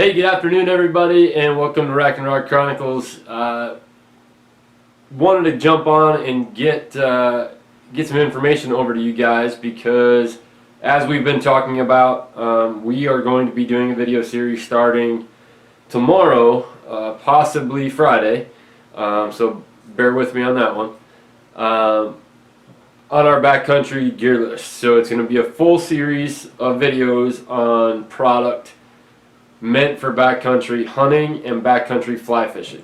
Hey, good afternoon, everybody, and welcome to Rack and Rock Chronicles. Wanted to jump on and get some information over to you guys because, as we've been talking about, we are going to be doing a video series starting tomorrow, possibly Friday. So bear with me on that one. On our backcountry gear list, so it's going to be a full series of videos on product meant for backcountry hunting and backcountry fly fishing.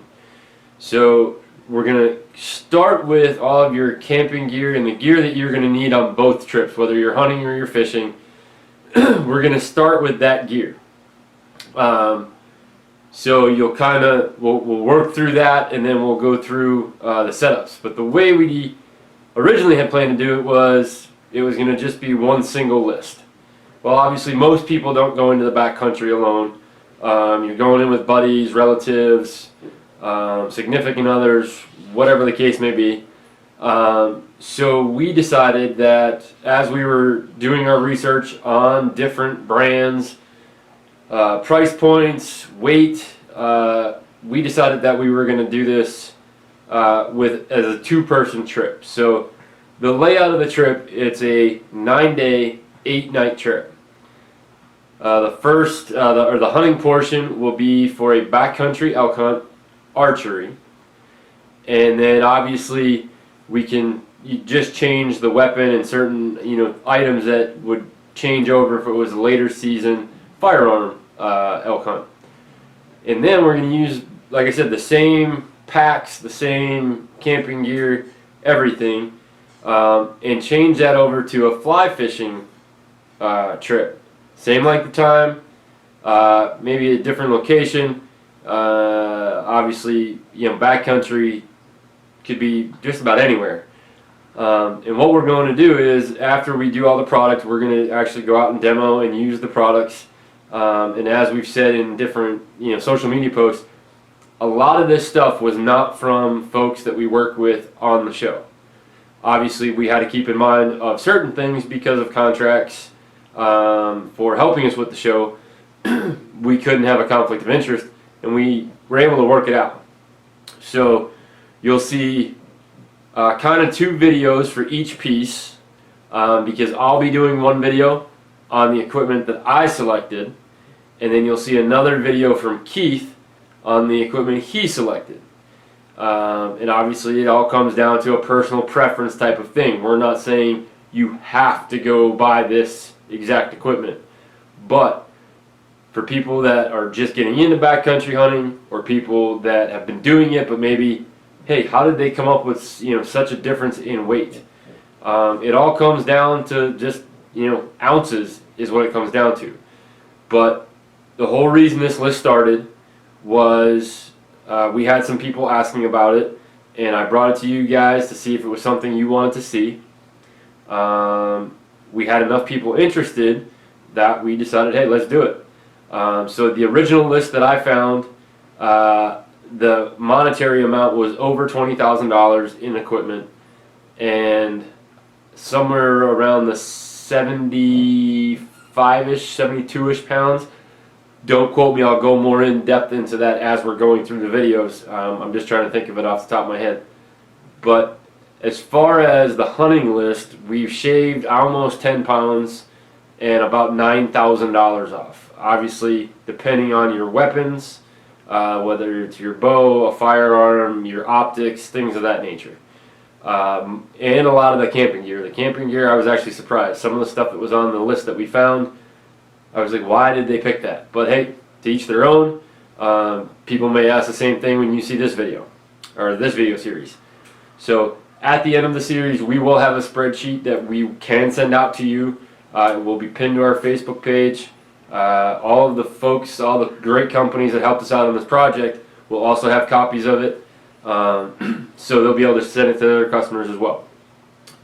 So we're going to start with all of your camping gear and the gear that you're going to need on both trips, whether you're hunting or you're fishing. We're going to start with that gear. So you'll kind of, we'll work through that, and then we'll go through the setups. But the way we originally had planned to do it was going to just be one single list. Well, obviously most people don't go into the backcountry alone. You're going in with buddies, relatives, significant others, whatever the case may be. So we decided that as we were doing our research on different brands, price points, weight, we decided that we were going to do this as a two-person trip. So the layout of the trip, it's a 9-day, 8-night trip. The first, the hunting portion will be for a backcountry elk hunt, archery, and then obviously you just change the weapon and certain items that would change over if it was a later season firearm elk hunt. And then we're going to use, like I said, the same packs, the same camping gear, everything, and change that over to a fly fishing trip. Same length of time, maybe a different location. Obviously, backcountry could be just about anywhere. And what we're going to do is, after we do all the product, we're going to actually go out and demo and use the products. And as we've said in different social media posts, a lot of this stuff was not from folks that we work with on the show. Obviously, we had to keep in mind of certain things because of contracts. For helping us with the show. We couldn't have a conflict of interest, and we were able to work it out. So you'll see kind of two videos for each piece, because I'll be doing one video on the equipment that I selected, and then you'll see another video from Keith on the equipment he selected. And obviously it all comes down to a personal preference type of thing. We're not saying you have to go buy this exact equipment, but for people that are just getting into backcountry hunting, or people that have been doing it but maybe, hey, how did they come up with such a difference in weight? It all comes down to just ounces is what it comes down to. But the whole reason this list started was we had some people asking about it, and I brought it to you guys to see if it was something you wanted to see. We had enough people interested that we decided, hey, let's do it. So the original list that I found, the monetary amount was over $20,000 in equipment, and somewhere around the 75-ish, 72-ish pounds. Don't quote me, I'll go more in depth into that as we're going through the videos. I'm just trying to think of it off the top of my head. But as far as the hunting list, we've shaved almost 10 pounds and about $9,000 off. Obviously, depending on your weapons, whether it's your bow, a firearm, your optics, things of that nature. And a lot of the camping gear. The camping gear, I was actually surprised. Some of the stuff that was on the list that we found, I was like, why did they pick that? But hey, to each their own. People may ask the same thing when you see this video, or this video series. So at the end of the series, we will have a spreadsheet that we can send out to you. It will be pinned to our Facebook page. All of the folks, all the great companies that helped us out on this project will also have copies of it. So they'll be able to send it to their customers as well.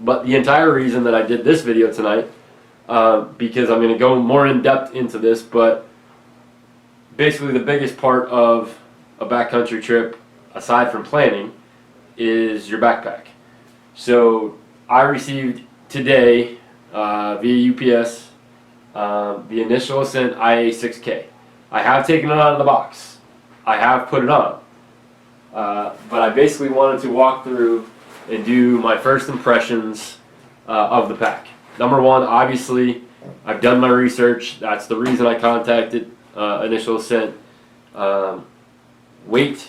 But the entire reason that I did this video tonight, because I'm going to go more in depth into this, but basically the biggest part of a backcountry trip, aside from planning, is your backpack. So I received today via UPS the initial Ascent IA6K. I have taken it out of the box. I have put it on. But I basically wanted to walk through and do my first impressions of the pack. Number one, obviously, I've done my research. That's the reason I contacted Initial Ascent. Weight,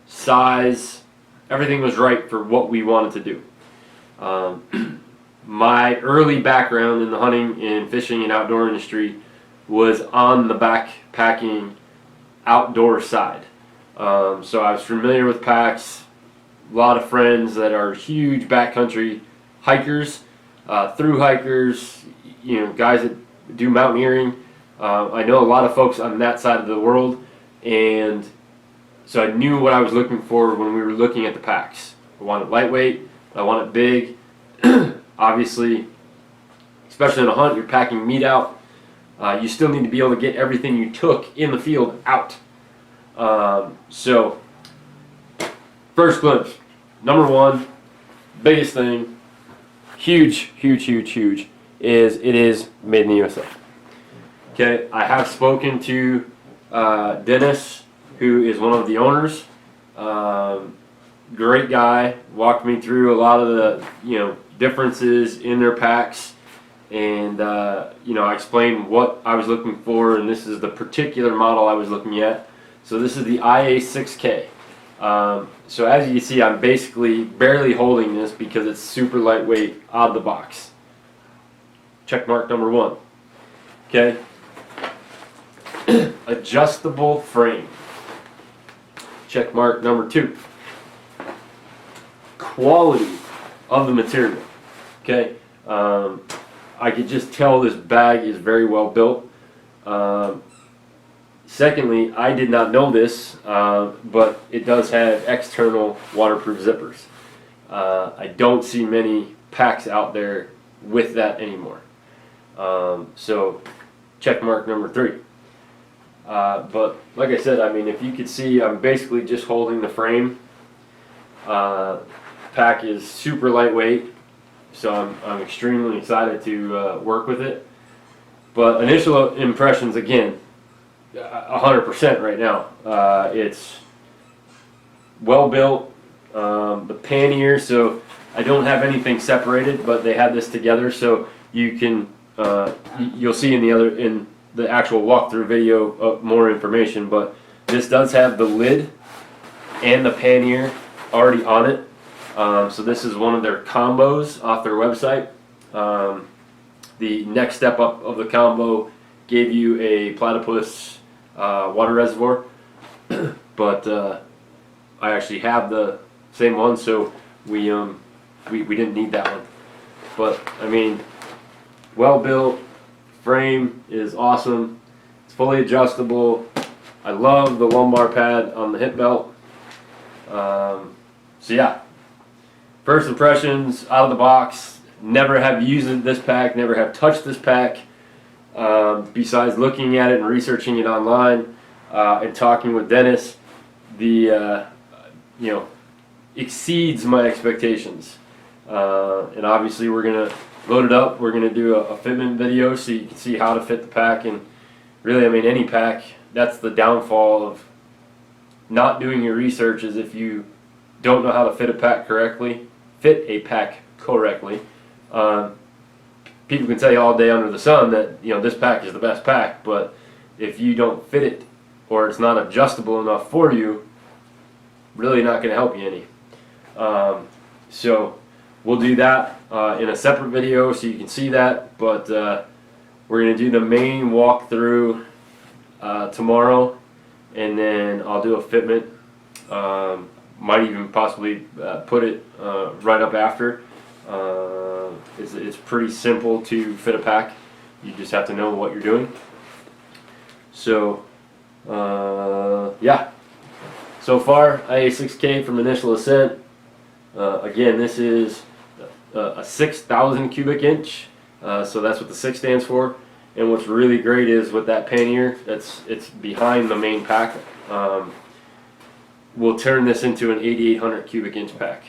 size, everything was right for what we wanted to do. My early background in the hunting and fishing and outdoor industry was on the backpacking outdoor side. So I was familiar with packs, a lot of friends that are huge backcountry hikers, through hikers, guys that do mountaineering. I know a lot of folks on that side of the world, and so I knew what I was looking for when we were looking at the packs. I want it lightweight, I want it big. Obviously, especially in a hunt, you're packing meat out. You still need to be able to get everything you took in the field out. So, first glimpse, number one, biggest thing, huge, is it is made in the USA. Okay, I have spoken to Dennis, who is one of the owners. Great guy, walked me through a lot of the differences in their packs, and I explained what I was looking for, and this is the particular model I was looking at. So this is the IA6K. So as you can see, I'm basically barely holding this because it's super lightweight out of the box. Check mark number one. Okay. Adjustable frame. Check mark number two. Quality of the material. Okay. I could just tell this bag is very well built. Secondly, I did not know this, but it does have external waterproof zippers. I don't see many packs out there with that anymore. So, check mark number three. But like I said, I mean, if you could see, I'm basically just holding the frame. Pack is super lightweight, so I'm extremely excited to work with it. But initial impressions, again, 100% right now. It's well built. The pannier, so I don't have anything separated, but they had this together, so you can you'll see in the actual walkthrough video more information. But this does have the lid and the pannier already on it. So this is one of their combos off their website. The next step up of the combo gave you a platypus water reservoir, but I actually have the same one, so we didn't need that one. But I mean, well built, frame is awesome. It's fully adjustable. I love the lumbar pad on the hip belt. So yeah, first impressions out of the box. Never have used this pack, never have touched this pack, besides looking at it and researching it online, and talking with Dennis. The exceeds my expectations, and obviously we're gonna load it up. We're gonna do a fitment video so you can see how to fit the pack. And really, I mean, any pack, that's the downfall of not doing your research, is if you don't know how to fit a pack correctly. People can tell you all day under the sun that this pack is the best pack, but if you don't fit it, or it's not adjustable enough for you, really not going to help you any. So we'll do that in a separate video so you can see that, but we're going to do the main walkthrough tomorrow, and then I'll do a fitment. Might even possibly put it right up after. It's pretty simple to fit a pack. You just have to know what you're doing. So yeah, so far IA6K from Initial Ascent. Again, this is a 6,000 cubic inch, so that's what the 6 stands for. And what's really great is with that pannier, it's behind the main pack. We'll turn this into an 8,800 cubic inch pack.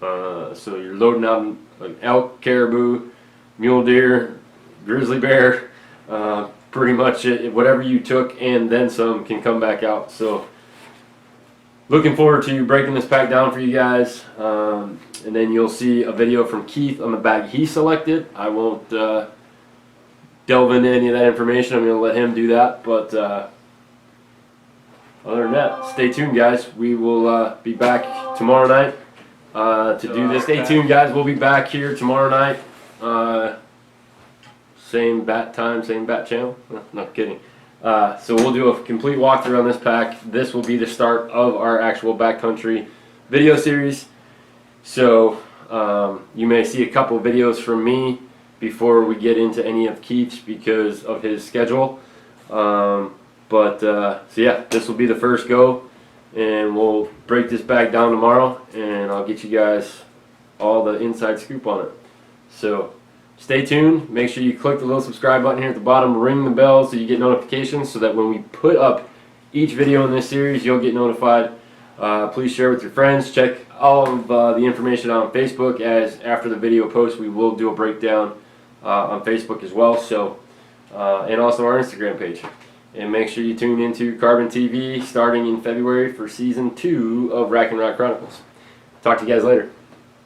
So you're loading out an elk, caribou, mule deer, grizzly bear, pretty much it. Whatever you took and then some can come back out. So looking forward to breaking this pack down for you guys. And then you'll see a video from Keith on the bag he selected. I won't delve into any of that information. I'm going to let him do that. But other than that, stay tuned, guys. We will be back tomorrow night to do this. Stay tuned, guys. We'll be back here tomorrow night. Same bat time, same bat channel. No, not kidding. So we'll do a complete walkthrough on this pack. This will be the start of our actual backcountry video series. So you may see a couple videos from me before we get into any of Keith's because of his schedule. So yeah, this will be the first go, and we'll break this back down tomorrow, and I'll get you guys all the inside scoop on it. So stay tuned. Make sure you click the little subscribe button here at the bottom, ring the bell so you get notifications, so that when we put up each video in this series, you'll get notified. Please share with your friends. Check all of the information on Facebook, as after the video post we will do a breakdown on Facebook as well. So and also our Instagram page. And make sure you tune into Carbon TV starting in February for Season 2 of Rack and Rock Chronicles. Talk to you guys later.